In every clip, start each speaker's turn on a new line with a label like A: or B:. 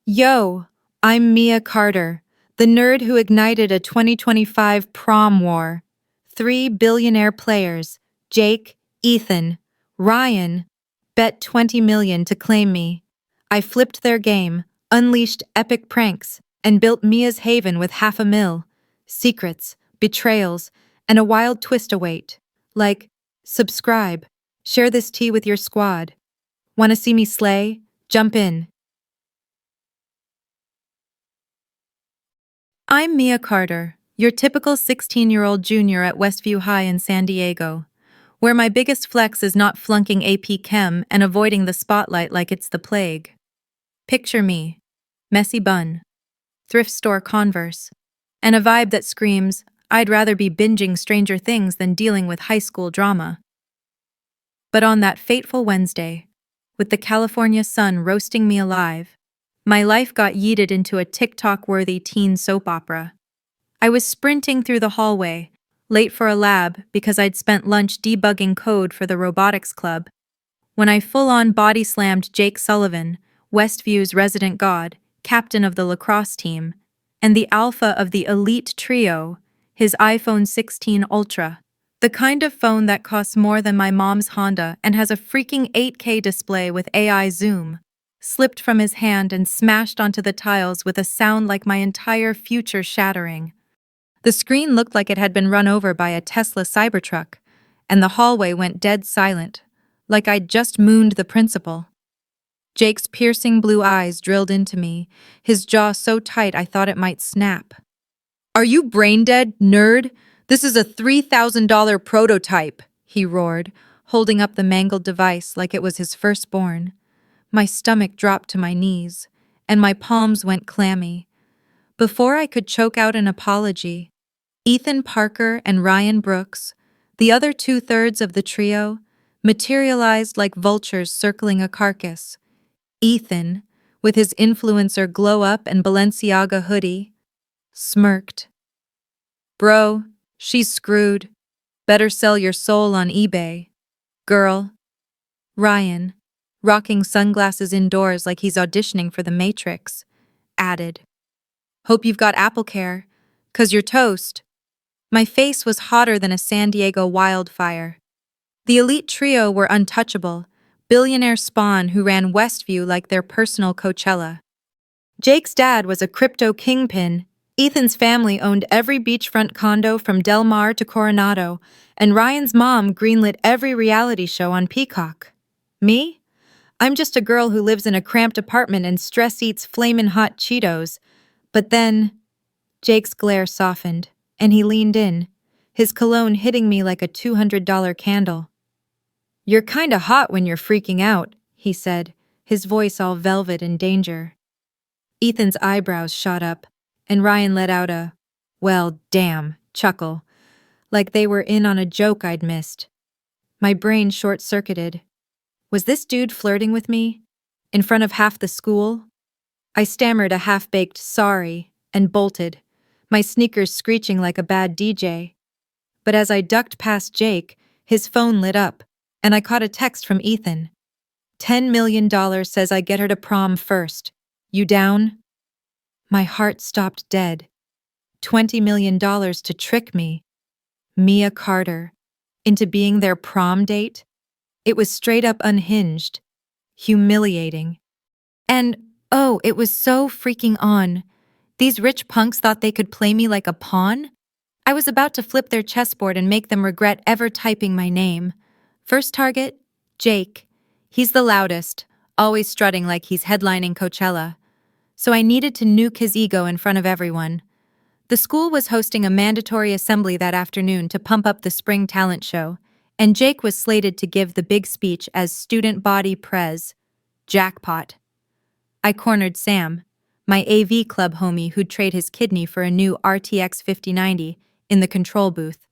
A: Yo, I'm Mia Carter, the nerd who ignited a 2025 prom war. 3 billionaire players, Jake, Ethan, Ryan, bet 20 million to claim me. I flipped their game, unleashed epic pranks, and built Mia's haven with 500,000. Secrets, betrayals, and a wild twist await. Like, subscribe, share this tea with your squad. Wanna see me slay? Jump in. I'm Mia Carter, your typical 16-year-old junior at Westview High in San Diego, where my biggest flex is not flunking AP Chem and avoiding the spotlight like it's the plague. Picture me, messy bun, thrift store Converse, and a vibe that screams, I'd rather be binging Stranger Things than dealing with high school drama. But on that fateful Wednesday, with the California sun roasting me alive, my life got yeeted into a TikTok-worthy teen soap opera. I was sprinting through the hallway, late for a lab because I'd spent lunch debugging code for the robotics-club, when I full-on body-slammed Jake Sullivan, Westview's resident god, captain of the lacrosse team, and the alpha of the elite trio, his iPhone 16 Ultra, the kind of phone that costs more than my mom's Honda and has a freaking 8K display with AI zoom, slipped from his hand and smashed onto the tiles with a sound like my entire future shattering. The screen looked like it had been run over by a Tesla Cybertruck, and the hallway went dead silent, like I'd just mooned the principal. Jake's piercing blue eyes drilled into me, his jaw so tight I thought it might snap. "Are you brain dead, nerd? This is a $3,000 prototype," he roared, holding up the mangled device like it was his firstborn. My stomach dropped to my knees, and my palms went clammy. Before I could choke out an apology, Ethan Parker and Ryan Brooks, the other two-thirds of the trio, materialized like vultures circling a carcass. Ethan, with his influencer glow-up and Balenciaga hoodie, smirked. "Bro, she's screwed. Better sell your soul on eBay. Girl." Ryan, rocking sunglasses indoors like he's auditioning for the Matrix, added, "Hope you've got Apple Care, 'cause you're toast." My face was hotter than a San Diego wildfire. The elite trio were untouchable, billionaire spawn who ran Westview like their personal Coachella. Jake's dad was a crypto kingpin, Ethan's family owned every beachfront condo from Del Mar to Coronado, and Ryan's mom greenlit every reality show on Peacock. Me? I'm just a girl who lives in a cramped apartment and stress eats flamin' hot Cheetos. But then, Jake's glare softened, and he leaned in, his cologne hitting me like a $200 candle. "You're kinda hot when you're freaking out," he said, his voice all velvet and danger. Ethan's eyebrows shot up, and Ryan let out a, "well, damn," chuckle, like they were in on a joke I'd missed. My brain short-circuited. Was this dude flirting with me? In front of half the school? I stammered a half-baked sorry and bolted, my sneakers screeching like a bad DJ. But as I ducked past Jake, his phone lit up, and I caught a text from Ethan. $10 million says I get her to prom first. You down? My heart stopped dead. $20 million to trick me, Mia Carter, into being their prom date? It was straight up unhinged, humiliating. And, oh, it was so freaking on. These rich punks thought they could play me like a pawn? I was about to flip their chessboard and make them regret ever typing my name. First target, Jake. He's the loudest, always strutting like he's headlining Coachella. So I needed to nuke his ego in front of everyone. The school was hosting a mandatory assembly that afternoon to pump up the spring talent show, and Jake was slated to give the big speech as student body prez. Jackpot. I cornered Sam, my AV club homie who'd trade his kidney for a new RTX 5090, in the control booth.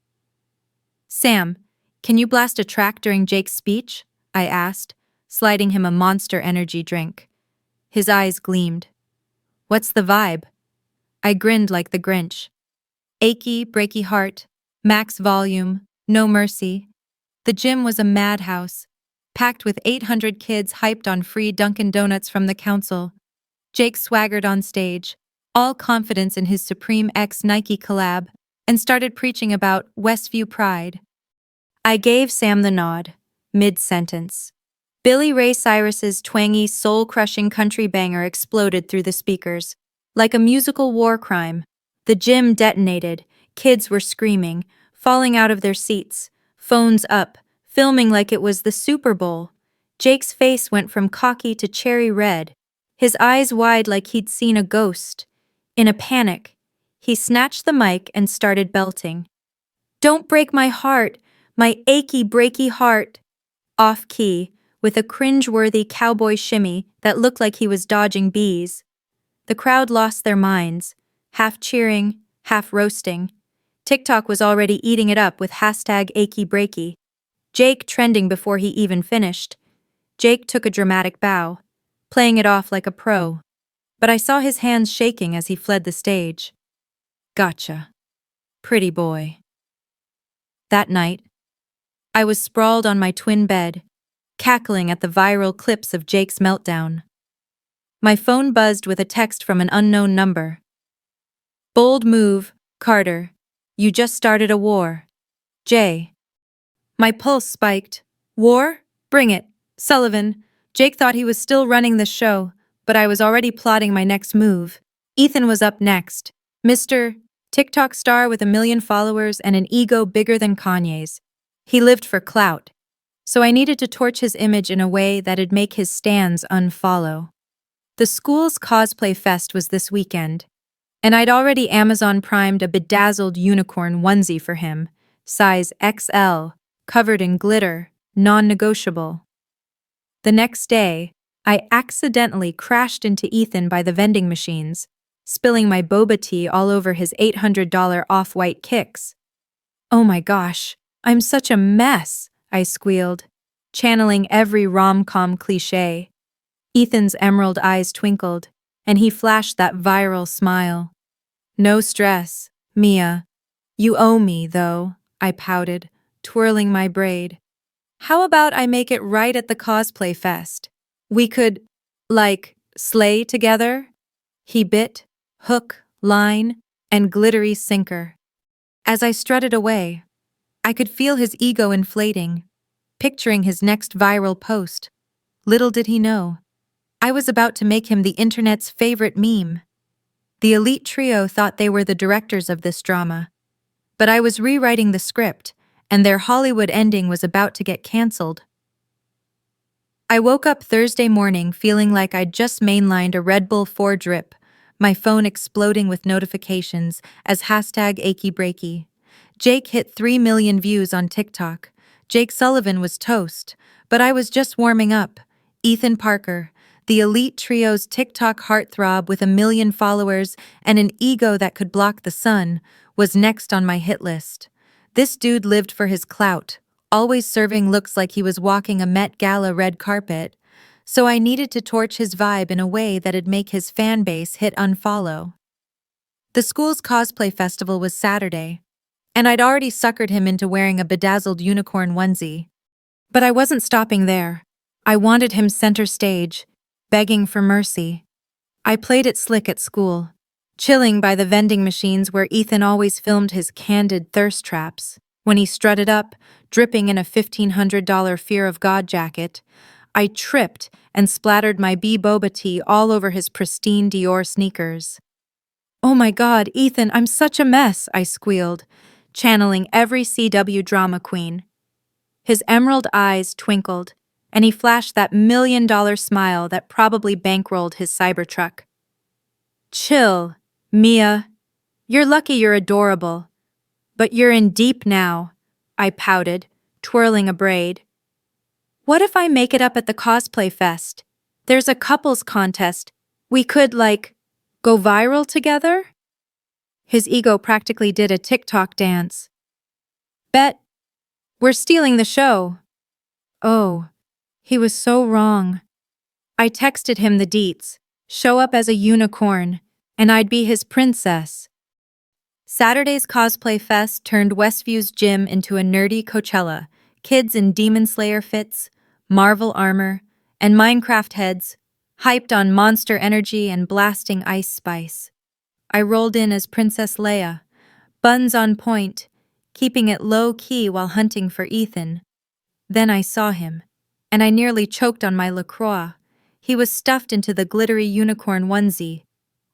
A: "Sam, can you blast a track during Jake's speech?" I asked, sliding him a Monster Energy drink. His eyes gleamed. "What's the vibe?" I grinned like the Grinch. Achy, breaky heart, max volume, no mercy. The gym was a madhouse, packed with 800 kids hyped on free Dunkin' Donuts from the council. Jake swaggered on stage, all confidence in his Supreme X Nike collab, and started preaching about Westview pride. I gave Sam the nod, mid-sentence. Billy Ray Cyrus's twangy, soul-crushing country banger exploded through the speakers. Like a musical war crime, the gym detonated, kids were screaming, falling out of their seats, phones up, filming like it was the Super Bowl. Jake's face went from cocky to cherry red, his eyes wide like he'd seen a ghost. In a panic, he snatched the mic and started belting. "Don't break my heart, my achy, breaky heart." Off-key, with a cringe-worthy cowboy shimmy that looked like he was dodging bees. The crowd lost their minds, half cheering, half roasting. TikTok was already eating it up with #AchyBreaky. Jake trending before he even finished. Jake took a dramatic bow, playing it off like a pro. But I saw his hands shaking as he fled the stage. Gotcha. Pretty boy. That night, I was sprawled on my twin bed, cackling at the viral clips of Jake's meltdown. My phone buzzed with a text from an unknown number. "Bold move, Carter. You just started a war. Jay." My pulse spiked. "War? Bring it. Sullivan." Jake thought he was still running the show, but I was already plotting my next move. Ethan was up next. Mr. TikTok star with 1 million followers and an ego bigger than Kanye's. He lived for clout, so I needed to torch his image in a way that'd make his stans unfollow. The school's cosplay fest was this weekend, and I'd already Amazon Primed a bedazzled unicorn onesie for him, size XL, covered in glitter, non-negotiable. The next day, I accidentally crashed into Ethan by the vending machines, spilling my boba tea all over his $800 off-white kicks. "Oh my gosh, I'm such a mess," I squealed, channeling every rom-com cliché. Ethan's emerald eyes twinkled, and he flashed that viral smile. "No stress, Mia. You owe me, though," I pouted, twirling my braid. "How about I make it right at the cosplay fest? We could, slay together?" He bit, hook, line, and glittery sinker. As I strutted away, I could feel his ego inflating, picturing his next viral post. Little did he know, I was about to make him the internet's favorite meme. The elite trio thought they were the directors of this drama, but I was rewriting the script, and their Hollywood ending was about to get canceled. I woke up Thursday morning feeling like I'd just mainlined a Red Bull 4 drip, my phone exploding with notifications as #AchyBreaky. Jake hit 3 million views on TikTok. Jake Sullivan was toast, but I was just warming up. Ethan Parker, the elite trio's TikTok heartthrob with 1 million followers and an ego that could block the sun, was next on my hit list. This dude lived for his clout, always serving looks like he was walking a Met Gala red carpet, so I needed to torch his vibe in a way that'd make his fan base hit unfollow. The school's cosplay festival was Saturday, and I'd already suckered him into wearing a bedazzled unicorn onesie. But I wasn't stopping there. I wanted him center stage, begging for mercy. I played it slick at school, chilling by the vending machines where Ethan always filmed his candid thirst traps. When he strutted up, dripping in a $1,500 Fear of God jacket, I tripped and splattered my boba tea all over his pristine Dior sneakers. "Oh my God, Ethan, I'm such a mess," I squealed, channeling every CW drama queen. His emerald eyes twinkled, and he flashed that $1 million smile that probably bankrolled his Cybertruck. "Chill, Mia. You're lucky you're adorable. But you're in deep now," I pouted, twirling a braid. "What if I make it up at the cosplay fest? There's a couples contest. We could, go viral together?" His ego practically did a TikTok dance. "Bet. We're stealing the show." Oh, he was so wrong. I texted him the deets, show up as a unicorn, and I'd be his princess. Saturday's cosplay fest turned Westview's gym into a nerdy Coachella, kids in Demon Slayer fits, Marvel armor, and Minecraft heads, hyped on Monster Energy and blasting Ice Spice. I rolled in as Princess Leia, buns on point, keeping it low-key while hunting for Ethan. Then I saw him, and I nearly choked on my LaCroix. He was stuffed into the glittery unicorn onesie,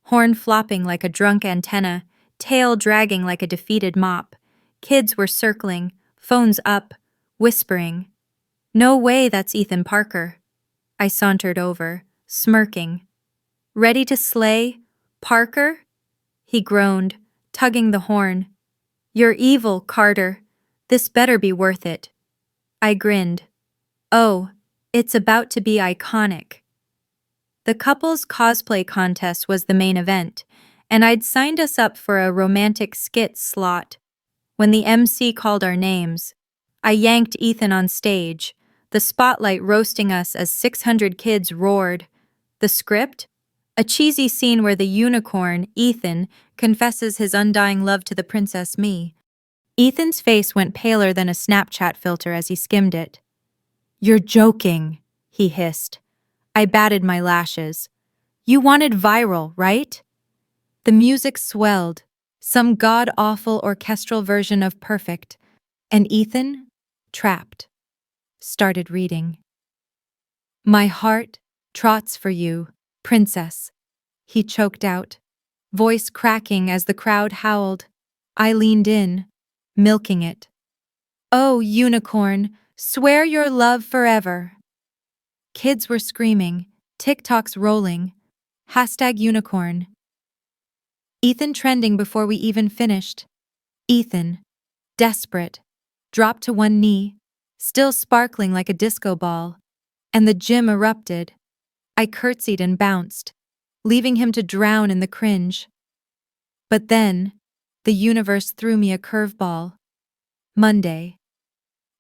A: horn flopping like a drunk antenna, tail dragging like a defeated mop. Kids were circling, phones up, whispering, "No way that's Ethan Parker." I sauntered over, smirking. "Ready to slay, Parker?" He groaned, tugging the horn. "You're evil, Carter. This better be worth it." I grinned. "Oh, it's about to be iconic." The couple's cosplay contest was the main event, and I'd signed us up for a romantic skit slot. When the MC called our names, I yanked Ethan on stage, the spotlight roasting us as 600 kids roared. The script? A cheesy scene where the unicorn, Ethan, confesses his undying love to the princess me. Ethan's face went paler than a Snapchat filter as he skimmed it. "You're joking," he hissed. I batted my lashes. "You wanted viral, right?" The music swelled, some god-awful orchestral version of Perfect, and Ethan, trapped, started reading. "My heart trots for you, princess," he choked out, voice cracking as the crowd howled. I leaned in, milking it. "Oh, unicorn, swear your love forever." Kids were screaming, TikToks rolling, #unicorn. Ethan trending before we even finished. Ethan, desperate, dropped to one knee, still sparkling like a disco ball, and the gym erupted. I curtsied and bounced, leaving him to drown in the cringe. But then, the universe threw me a curveball. Monday.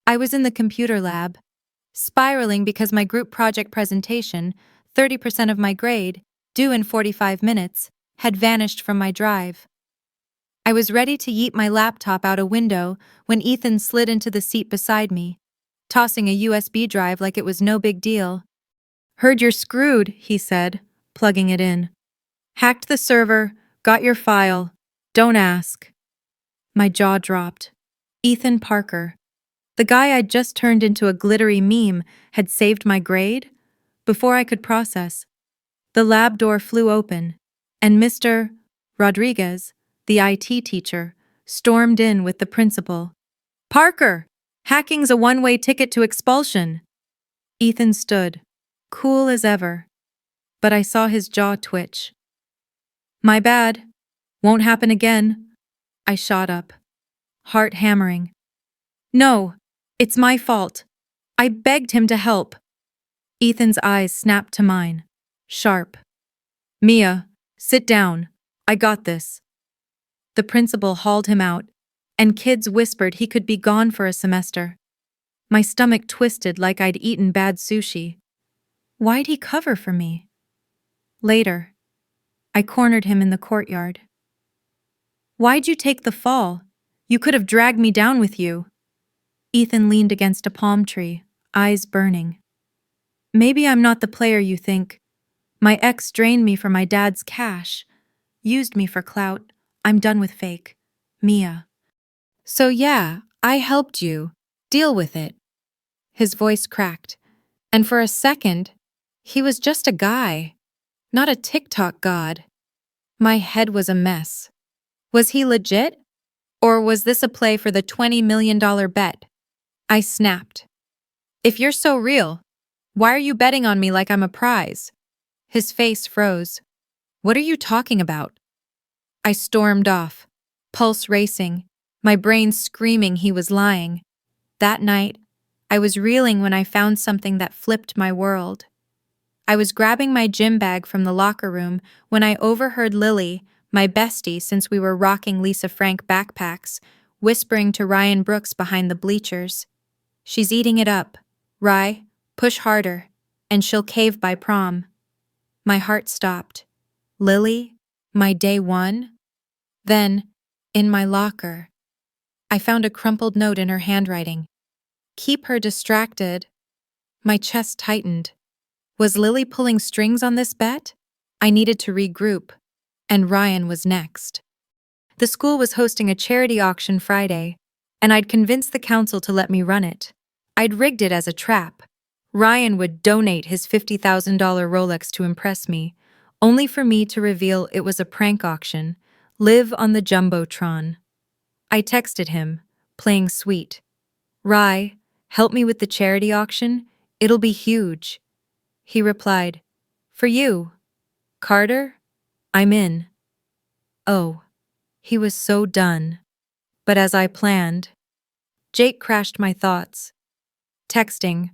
A: I was in the computer lab, spiraling because my group project presentation, 30% of my grade, due in 45 minutes, had vanished from my drive. I was ready to yeet my laptop out a window when Ethan slid into the seat beside me, tossing a USB drive like it was no big deal. "Heard you're screwed," he said, plugging it in. "Hacked the server, got your file. Don't ask." My jaw dropped. Ethan Parker. The guy I'd just turned into a glittery meme had saved my grade? Before I could process, the lab door flew open, and Mr. Rodriguez, the IT teacher, stormed in with the principal. "Parker, hacking's a one-way ticket to expulsion." Ethan stood, cool as ever, but I saw his jaw twitch. "My bad. Won't happen again." I shot up, heart hammering. "No, it's my fault. I begged him to help." Ethan's eyes snapped to mine, sharp. "Mia, sit down. I got this." The principal hauled him out, and kids whispered he could be gone for a semester. My stomach twisted like I'd eaten bad sushi. Why'd he cover for me? Later, I cornered him in the courtyard. "Why'd you take the fall? You could have dragged me down with you." Ethan leaned against a palm tree, eyes burning. "Maybe I'm not the player you think. My ex drained me for my dad's cash, used me for clout. I'm done with fake. Mia." "So yeah, I helped you. Deal with it." His voice cracked, and for a second, he was just a guy, not a TikTok god. My head was a mess. Was he legit? Or was this a play for the $20 million bet? I snapped. "If you're so real, why are you betting on me like I'm a prize?" His face froze. "What are you talking about?" I stormed off, pulse racing, my brain screaming he was lying. That night, I was reeling when I found something that flipped my world. I was grabbing my gym bag from the locker room when I overheard Lily, my bestie since we were rocking Lisa Frank backpacks, whispering to Ryan Brooks behind the bleachers. "She's eating it up. Rye, push harder, and she'll cave by prom." My heart stopped. Lily? My day one? Then, in my locker, I found a crumpled note in her handwriting. "Keep her distracted." My chest tightened. Was Lily pulling strings on this bet? I needed to regroup, and Ryan was next. The school was hosting a charity auction Friday, and I'd convinced the council to let me run it. I'd rigged it as a trap. Ryan would donate his $50,000 Rolex to impress me, only for me to reveal it was a prank auction, live on the Jumbotron. I texted him, playing sweet. "Rye, help me with the charity auction? It'll be huge." He replied, "For you, Carter? I'm in." Oh, he was so done. But as I planned, Jake crashed my thoughts. Texting,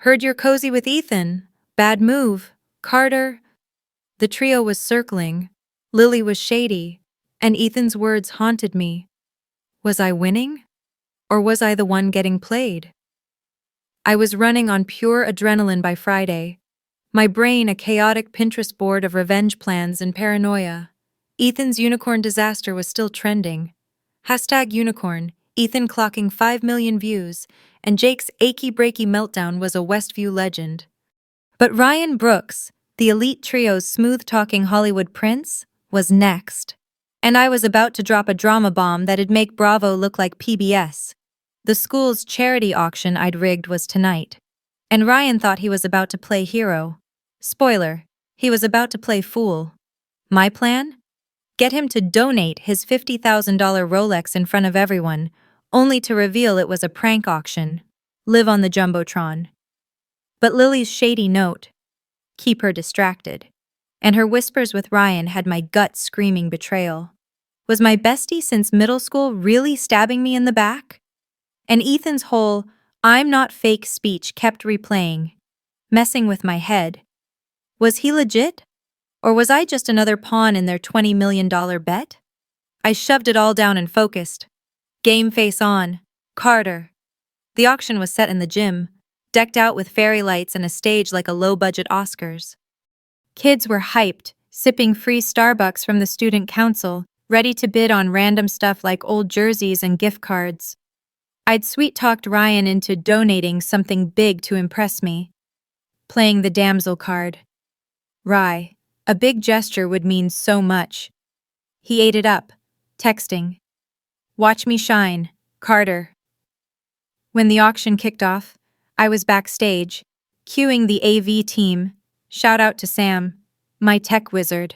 A: "Heard you're cozy with Ethan. Bad move, Carter." The trio was circling, Lily was shady, and Ethan's words haunted me. Was I winning? Or was I the one getting played? I was running on pure adrenaline by Friday, my brain a chaotic Pinterest board of revenge plans and paranoia. Ethan's unicorn disaster was still trending. #unicorn, Ethan clocking 5 million views, and Jake's achy-breaky meltdown was a Westview legend. But Ryan Brooks, the elite trio's smooth-talking Hollywood prince, was next. And I was about to drop a drama bomb that'd make Bravo look like PBS. The school's charity auction I'd rigged was tonight. And Ryan thought he was about to play hero. Spoiler, he was about to play fool. My plan? Get him to donate his $50,000 Rolex in front of everyone, only to reveal it was a prank auction. Live on the Jumbotron. But Lily's shady note, keep her distracted. And her whispers with Ryan had my gut screaming betrayal. Was my bestie since middle school really stabbing me in the back? And Ethan's whole, "I'm not fake" speech kept replaying, messing with my head. Was he legit? Or was I just another pawn in their $20 million bet? I shoved it all down and focused. Game face on. Carter. The auction was set in the gym, decked out with fairy lights and a stage like a low-budget Oscars. Kids were hyped, sipping free Starbucks from the student council, ready to bid on random stuff like old jerseys and gift cards. I'd sweet-talked Ryan into donating something big to impress me. Playing the damsel card. Rye, a big gesture would mean so much. He ate it up, texting, "Watch me shine, Carter." When the auction kicked off, I was backstage, cueing the AV team. Shout out to Sam, my tech wizard.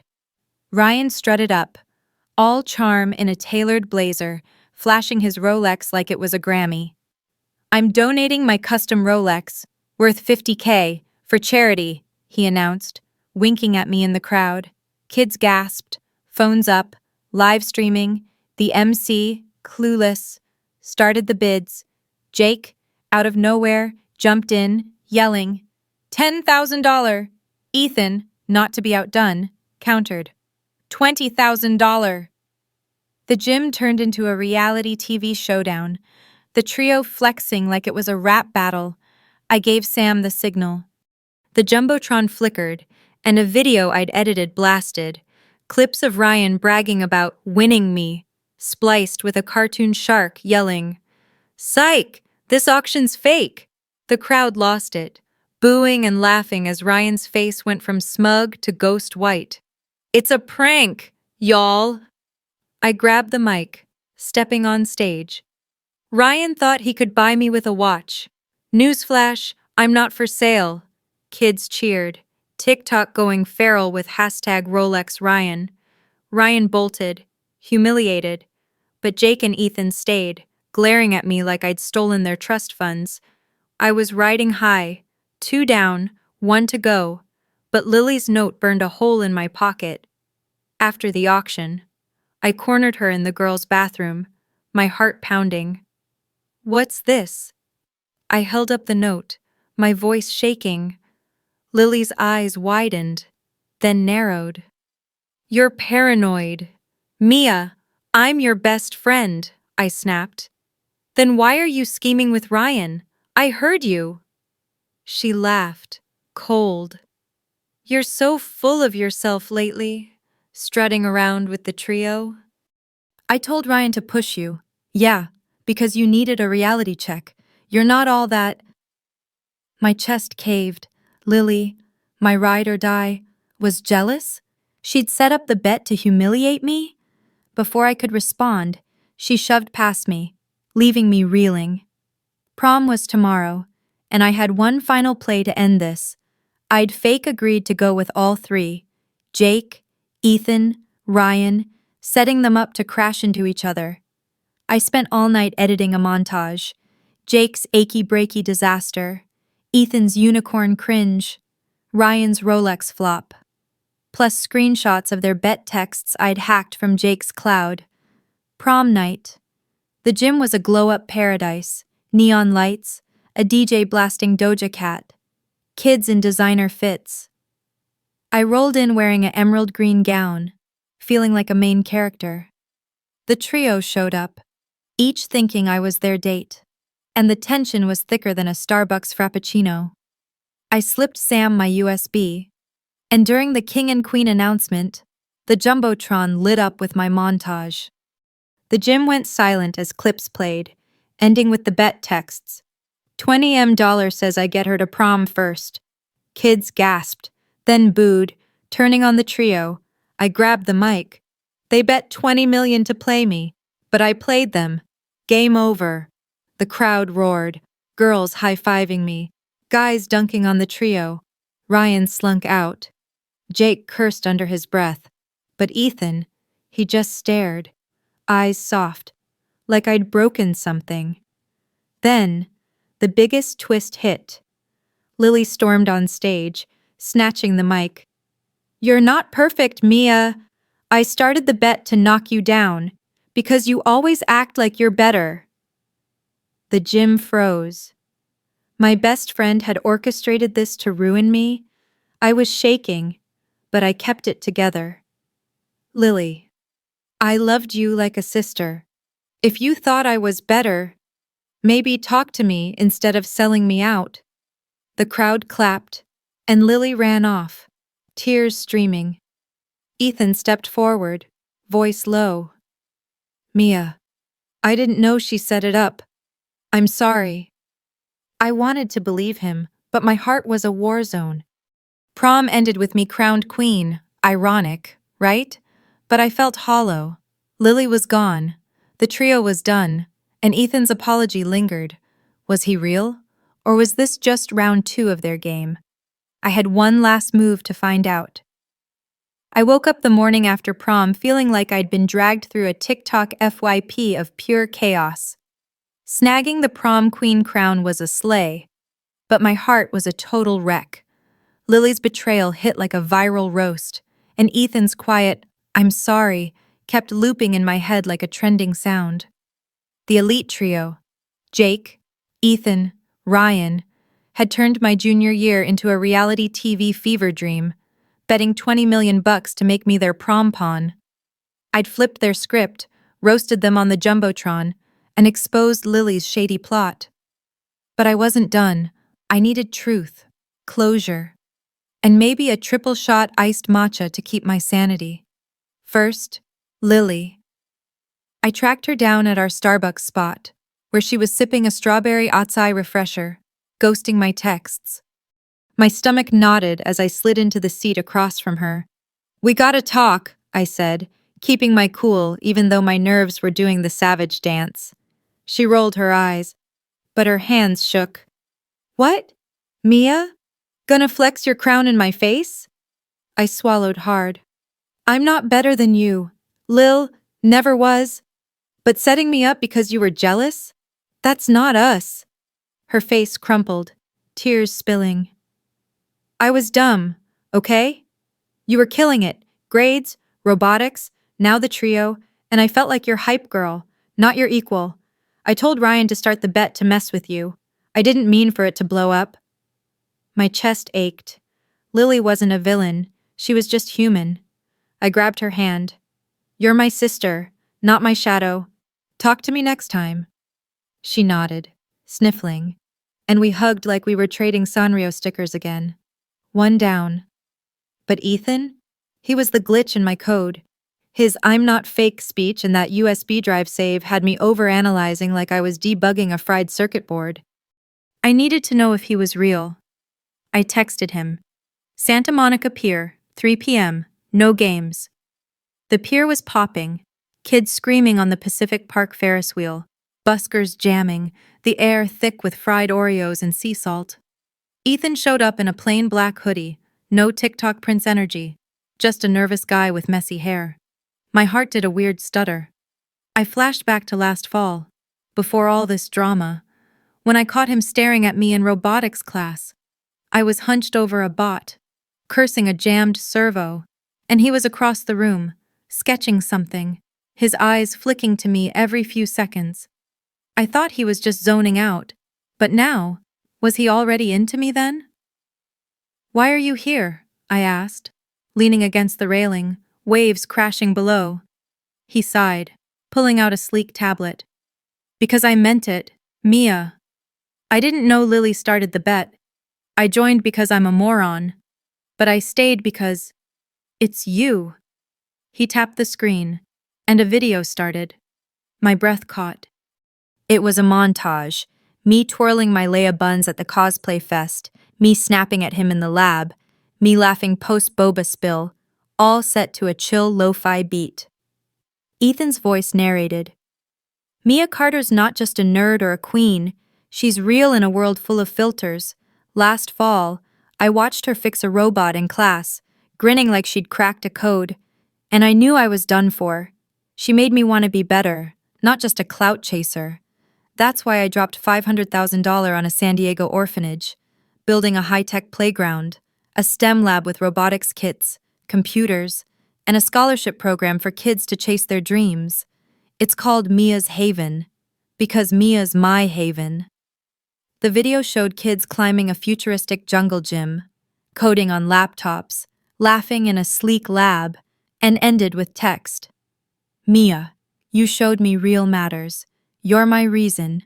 A: Ryan strutted up, all charm in a tailored blazer, flashing his Rolex like it was a Grammy. "I'm donating my custom Rolex, worth $50K, for charity," he announced, winking at me in the crowd. Kids gasped, phones up, live streaming. The MC, clueless, started the bids. Jake, out of nowhere, jumped in, yelling, $10,000. Ethan, not to be outdone, countered, $20,000. The gym turned into a reality TV showdown, the trio flexing like it was a rap battle. I gave Sam the signal. The Jumbotron flickered, and a video I'd edited blasted, clips of Ryan bragging about winning me, spliced with a cartoon shark yelling, "Psych! This auction's fake!" The crowd lost it, booing and laughing as Ryan's face went from smug to ghost white. "It's a prank, y'all!" I grabbed the mic, stepping on stage. Ryan thought he could buy me with a watch. Newsflash, I'm not for sale. Kids cheered, TikTok going feral with #RolexRyan. Ryan bolted, humiliated, but Jake and Ethan stayed, glaring at me like I'd stolen their trust funds. I was riding high, 2 down, 1 to go, but Lily's note burned a hole in my pocket. After the auction, I cornered her in the girls' bathroom, my heart pounding. "What's this?" I held up the note, my voice shaking. Lily's eyes widened, then narrowed. "You're paranoid. Mia, I'm your best friend," I snapped. "Then why are you scheming with Ryan? I heard you." She laughed, cold. "You're so full of yourself lately, strutting around with the trio." "I told Ryan to push you. Yeah, because you needed a reality check. You're not all that." My chest caved. "Lily, My ride or die was jealous? She'd set up the bet to humiliate me? Before I could respond, she shoved past me, leaving me reeling. Prom was tomorrow, and I had one final play to end this. I'd fake agreed to go with all three: Jake, Ethan, Ryan, setting them up to crash into each other. I spent all night editing a montage: Jake's achy-breaky disaster, Ethan's unicorn cringe, Ryan's Rolex flop, plus screenshots of their bet texts I'd hacked from Jake's cloud. Prom night. The gym was a glow-up paradise: neon lights, a DJ blasting Doja Cat, kids in designer fits. I rolled in wearing an emerald green gown, feeling like a main character. The trio showed up, each thinking I was their date, and the tension was thicker than a Starbucks Frappuccino. I slipped Sam my USB, and during the King and Queen announcement, the Jumbotron lit up with my montage. The gym went silent as clips played, ending with the bet texts. $20 says I get her to prom first. Kids gasped, then booed, turning on the trio. I grabbed the mic. They bet $20 million to play me, but I played them. Game over. The crowd roared, girls high-fiving me, guys dunking on the trio. Ryan slunk out. Jake cursed under his breath, but Ethan, he just stared, eyes soft, like I'd broken something. Then, the biggest twist hit. Lily stormed on stage, snatching the mic. "You're not perfect, Mia. I started the bet to knock you down, because you always act like you're better." The gym froze. My best friend had orchestrated this to ruin me. I was shaking, but I kept it together. "Lily, I loved you like a sister. If you thought I was better, maybe talk to me instead of selling me out." The crowd clapped, and Lily ran off, tears streaming. Ethan stepped forward, voice low. "Mia, I didn't know she set it up. I'm sorry." I wanted to believe him, but my heart was a war zone. Prom ended with me crowned queen. Ironic, right? But I felt hollow. Lily was gone. The trio was done, and Ethan's apology lingered. Was he real? Or was this just round 2 of their game? I had one last move to find out. I woke up the morning after prom feeling like I'd been dragged through a TikTok FYP of pure chaos. Snagging the prom queen crown was a slay, but my heart was a total wreck. Lily's betrayal hit like a viral roast, and Ethan's quiet, "I'm sorry," kept looping in my head like a trending sound. The elite trio, Jake, Ethan, Ryan, had turned my junior year into a reality TV fever dream, betting $20 million to make me their prom pawn. I'd flipped their script, roasted them on the Jumbotron, and exposed Lily's shady plot. But I wasn't done. I needed truth, closure, and maybe a triple-shot iced matcha to keep my sanity. First, Lily. I tracked her down at our Starbucks spot, where she was sipping a strawberry acai refresher, ghosting my texts. My stomach knotted as I slid into the seat across from her. "We gotta talk," I said, keeping my cool even though my nerves were doing the savage dance. She rolled her eyes, but her hands shook. "What? Mia? Gonna flex your crown in my face?" I swallowed hard. "I'm not better than you. Lil never was. But setting me up because you were jealous? That's not us." Her face crumpled, tears spilling. "I was dumb, okay? You were killing it. Grades, robotics, now the trio, and I felt like your hype girl, not your equal. I told Ryan to start the bet to mess with you. I didn't mean for it to blow up." My chest ached. Lily wasn't a villain. She was just human. I grabbed her hand. "You're my sister, not my shadow. Talk to me next time." She nodded, sniffling, and we hugged like we were trading Sanrio stickers again. One down. But Ethan? He was the glitch in my code. His "I'm not fake" speech and that USB drive save had me overanalyzing like I was debugging a fried circuit board. I needed to know if he was real. I texted him. Santa Monica Pier, 3 p.m., no games. The pier was popping, kids screaming on the Pacific Park Ferris wheel, buskers jamming, the air thick with fried Oreos and sea salt. Ethan showed up in a plain black hoodie, no TikTok Prince energy, just a nervous guy with messy hair. My heart did a weird stutter. I flashed back to last fall, before all this drama, when I caught him staring at me in robotics class. I was hunched over a bot, cursing a jammed servo, and he was across the room, sketching something, his eyes flicking to me every few seconds. I thought he was just zoning out, but now, was he already into me then? "Why are you here?" I asked, leaning against the railing, waves crashing below. He sighed, pulling out a sleek tablet. "Because I meant it, Mia. I didn't know Lily started the bet. I joined because I'm a moron. But I stayed because it's you." He tapped the screen, and a video started. My breath caught. It was a montage, me twirling my Leia buns at the cosplay fest, me snapping at him in the lab, me laughing post-boba spill, all set to a chill lo-fi beat. Ethan's voice narrated, "Mia Carter's not just a nerd or a queen, she's real in a world full of filters. Last fall, I watched her fix a robot in class, grinning like she'd cracked a code, and I knew I was done for. She made me want to be better, not just a clout chaser. That's why I dropped $500,000 on a San Diego orphanage, building a high-tech playground, a STEM lab with robotics kits, computers, and a scholarship program for kids to chase their dreams. It's called Mia's Haven, because Mia's my haven." The video showed kids climbing a futuristic jungle gym, coding on laptops, laughing in a sleek lab, and ended with text. "Mia, you showed me real matters. You're my reason."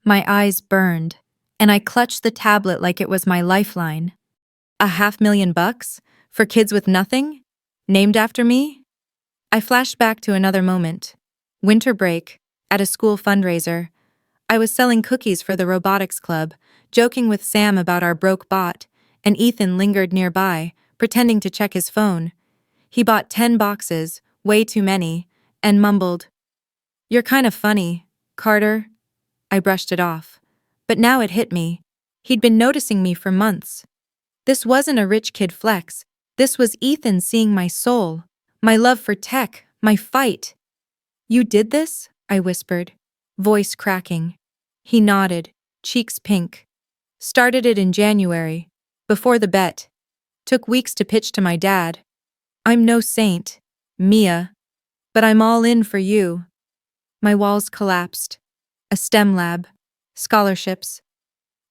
A: My eyes burned, and I clutched the tablet like it was my lifeline. $500,000 for kids with nothing? Named after me? I flashed back to another moment. Winter break, at a school fundraiser. I was selling cookies for the robotics club, joking with Sam about our broke bot, and Ethan lingered nearby, pretending to check his phone. He bought 10 boxes, way too many, and mumbled, "You're kind of funny, Carter." I brushed it off. But now it hit me. He'd been noticing me for months. This wasn't a rich kid flex. This was Ethan seeing my soul, my love for tech, my fight. "You did this?" I whispered, voice cracking. He nodded, cheeks pink. "Started it in January, before the bet. Took weeks to pitch to my dad. I'm no saint, Mia, but I'm all in for you." My walls collapsed. A STEM lab, scholarships,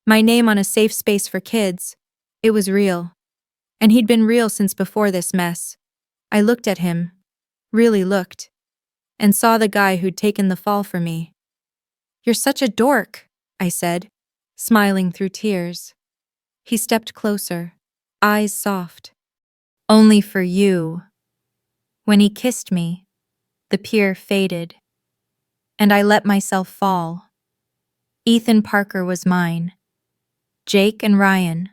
A: my name on a safe space for kids. It was real. And he'd been real since before this mess. I looked at him, really looked, and saw the guy who'd taken the fall for me. "You're such a dork," I said, smiling through tears. He stepped closer, eyes soft. "Only for you." When he kissed me, the pier faded, and I let myself fall. Ethan Parker was mine. Jake and Ryan.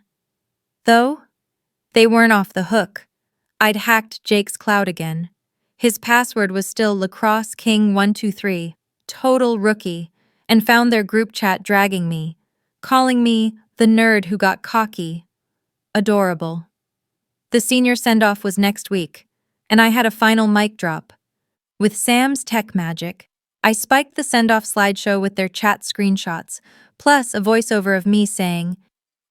A: Though, they weren't off the hook. I'd hacked Jake's cloud again. His password was still Lacrosse King 123, total rookie, and found their group chat dragging me, calling me the nerd who got cocky. Adorable. The senior send-off was next week, and I had a final mic drop. With Sam's tech magic, I spiked the send-off slideshow with their chat screenshots, plus a voiceover of me saying,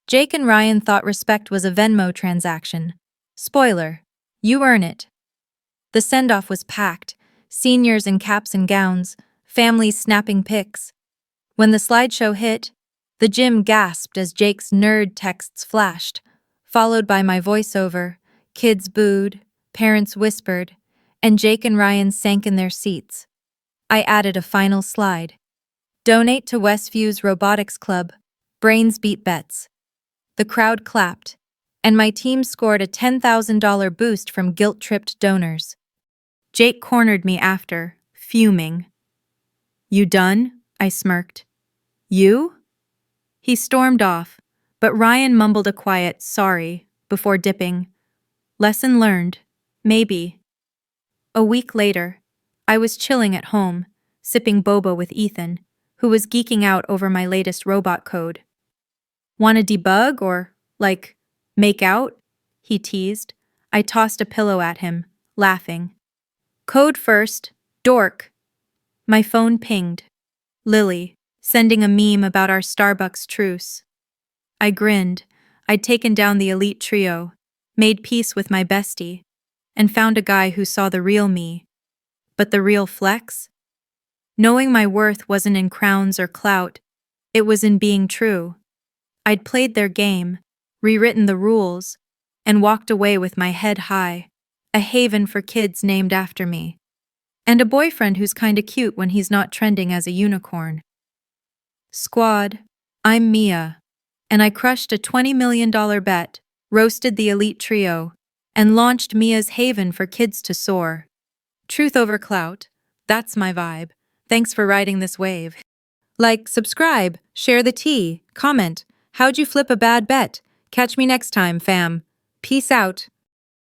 A: "Jake and Ryan thought respect was a Venmo transaction. Spoiler, you earn it." The send-off was packed, seniors in caps and gowns, families snapping pics. When the slideshow hit, the gym gasped as Jake's nerd texts flashed, followed by my voiceover. Kids booed, parents whispered, and Jake and Ryan sank in their seats. I added a final slide. "Donate to Westview's robotics club. Brains beat bets." The crowd clapped, and my team scored a $10,000 boost from guilt-tripped donors. Jake cornered me after, fuming. "You done?" I smirked. "You?" He stormed off, but Ryan mumbled a quiet "sorry" before dipping. Lesson learned. Maybe. A week later, I was chilling at home, sipping boba with Ethan, who was geeking out over my latest robot code. "Wanna debug or, make out?" he teased. I tossed a pillow at him, laughing. "Code first, dork." My phone pinged. Lily, sending a meme about our Starbucks truce. I grinned. I'd taken down the elite trio, made peace with my bestie, and found a guy who saw the real me. But the real flex? Knowing my worth wasn't in crowns or clout, it was in being true. I'd played their game, rewritten the rules, and walked away with my head high, a haven for kids named after me. And a boyfriend who's kinda cute when he's not trending as a unicorn. Squad, I'm Mia, and I crushed a $20 million bet, roasted the elite trio, and launched Mia's haven for kids to soar. Truth over clout, that's my vibe. Thanks for riding this wave. Like, subscribe, share the tea, comment. How'd you flip a bad bet? Catch me next time, fam. Peace out.